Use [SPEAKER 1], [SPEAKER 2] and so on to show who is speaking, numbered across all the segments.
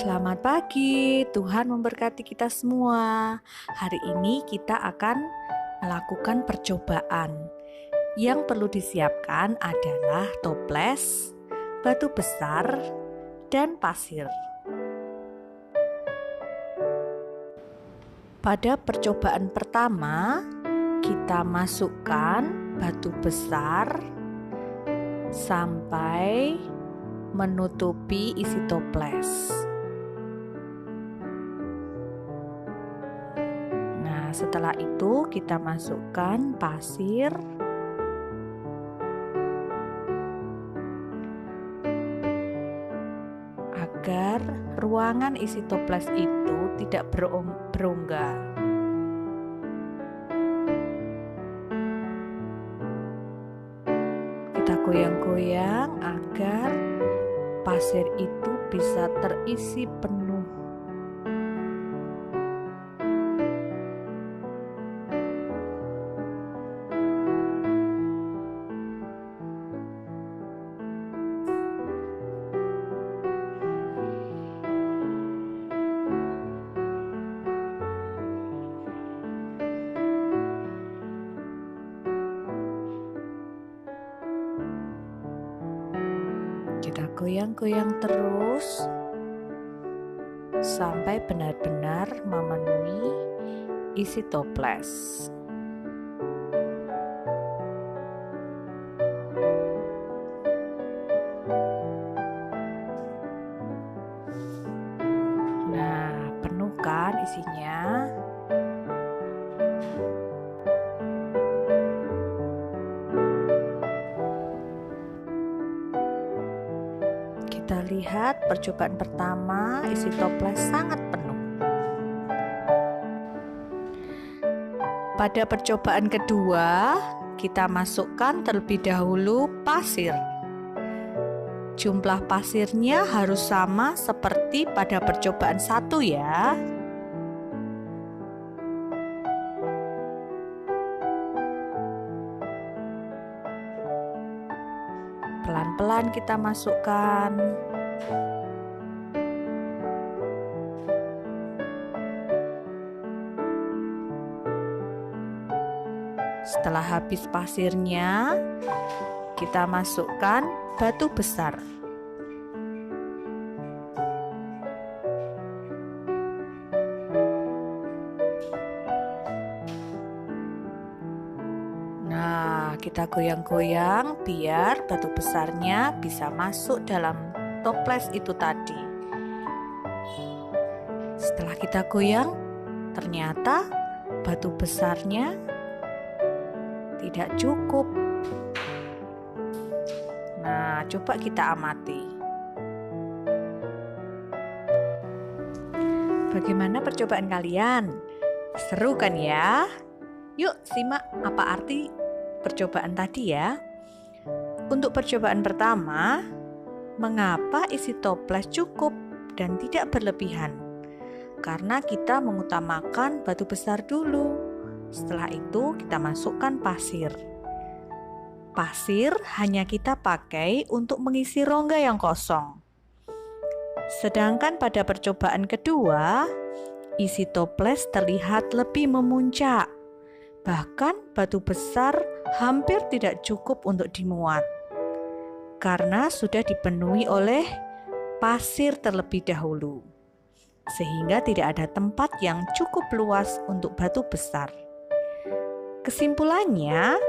[SPEAKER 1] Selamat pagi, Tuhan memberkati kita semua. Hari ini kita akan melakukan percobaan. Yang perlu disiapkan adalah toples, batu besar, dan pasir. Pada percobaan pertama, kita masukkan batu besar sampai menutupi isi toples. Nah, setelah itu kita masukkan pasir. Agar ruangan isi toples itu tidak berongga. Kita goyang-goyang agar pasir itu bisa terisi penuh. Kita goyang-goyang terus sampai benar-benar memenuhi isi toples. Nah, penuhkan isinya. Kita lihat percobaan pertama, isi toples sangat penuh. Pada percobaan kedua, kita masukkan terlebih dahulu pasir. Jumlah pasirnya harus sama seperti pada percobaan satu ya. Pelan-pelan kita masukkan. Setelah habis pasirnya, kita masukkan batu besar. Nah, kita goyang-goyang biar batu besarnya bisa masuk dalam toples itu tadi. Setelah kita goyang, ternyata batu besarnya tidak cukup. Nah, coba kita amati. Bagaimana percobaan kalian? Seru kan ya? Yuk simak apa arti percobaan tadi ya. Untuk percobaan pertama, mengapa isi toples cukup dan tidak berlebihan? Karena kita mengutamakan batu besar dulu. Setelah itu kita masukkan pasir. Pasir hanya kita pakai untuk mengisi rongga yang kosong. Sedangkan pada percobaan kedua, isi toples terlihat lebih memuncak. Bahkan batu besar hampir tidak cukup untuk dimuat. Karena sudah dipenuhi oleh pasir terlebih dahulu. Sehingga tidak ada tempat yang cukup luas untuk batu besar. Kesimpulannya,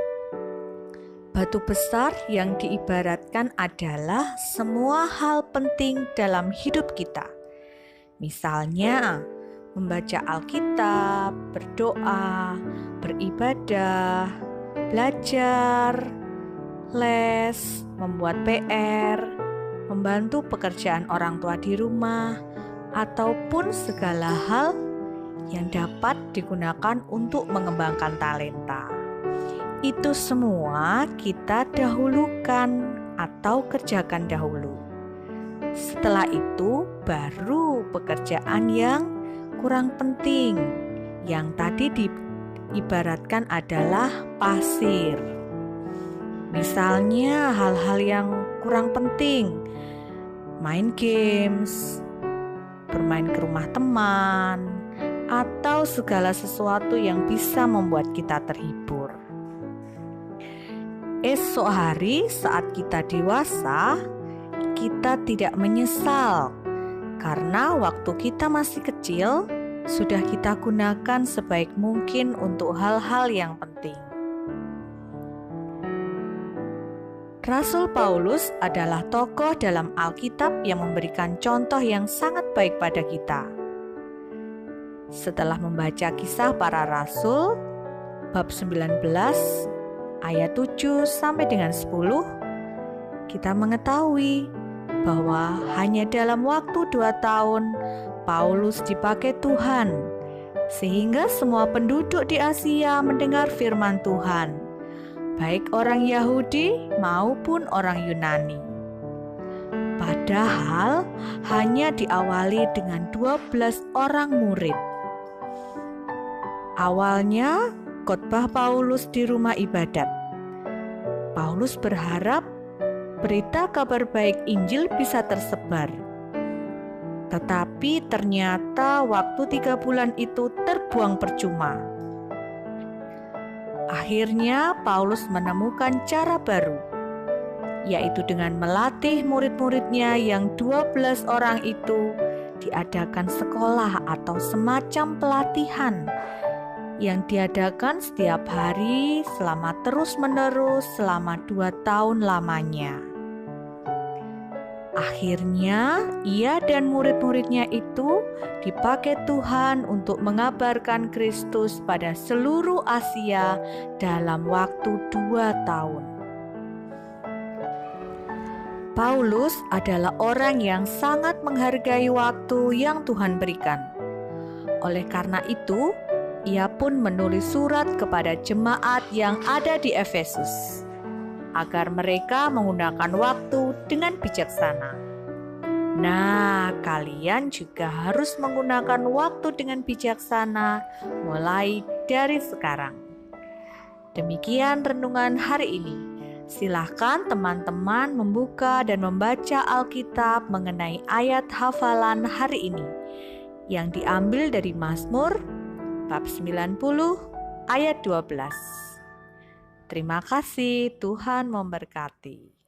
[SPEAKER 1] batu besar yang diibaratkan adalah semua hal penting dalam hidup kita. Misalnya, membaca Alkitab, berdoa, beribadah, belajar, les, membuat PR, membantu pekerjaan orang tua di rumah, ataupun segala hal yang dapat digunakan untuk mengembangkan talenta. Itu semua kita dahulukan atau kerjakan dahulu. Setelah itu baru pekerjaan yang kurang penting, yang tadi diibaratkan adalah pasir. Misalnya hal-hal yang kurang penting, main games, bermain ke rumah teman, atau segala sesuatu yang bisa membuat kita terhibur. Esok hari saat kita dewasa, kita tidak menyesal karena waktu kita masih kecil sudah kita gunakan sebaik mungkin untuk hal-hal yang penting. Rasul Paulus adalah tokoh dalam Alkitab yang memberikan contoh yang sangat baik pada kita. Setelah membaca Kisah Para Rasul, bab 19, ayat 7 sampai dengan 10, kita mengetahui bahwa hanya dalam waktu 2 tahun Paulus dipakai Tuhan, sehingga semua penduduk di Asia mendengar firman Tuhan, baik orang Yahudi maupun orang Yunani. Padahal hanya diawali dengan 12 orang murid. Awalnya khotbah Paulus di rumah ibadat. Paulus berharap berita kabar baik Injil bisa tersebar. Tetapi ternyata waktu 3 bulan itu terbuang percuma. Akhirnya Paulus menemukan cara baru, yaitu dengan melatih murid-muridnya yang 12 orang itu diadakan sekolah atau semacam pelatihan yang diadakan setiap hari selama terus-menerus selama 2 tahun lamanya. Akhirnya, ia dan murid-muridnya itu dipakai Tuhan untuk mengabarkan Kristus pada seluruh Asia dalam waktu 2 tahun. Paulus adalah orang yang sangat menghargai waktu yang Tuhan berikan. Oleh karena itu, ia pun menulis surat kepada jemaat yang ada di Efesus, agar mereka menggunakan waktu dengan bijaksana. Nah, kalian juga harus menggunakan waktu dengan bijaksana mulai dari sekarang. Demikian renungan hari ini. Silahkan teman-teman membuka dan membaca Alkitab mengenai ayat hafalan hari ini yang diambil dari Mazmur bab 90 ayat 12. Terima kasih, Tuhan memberkati.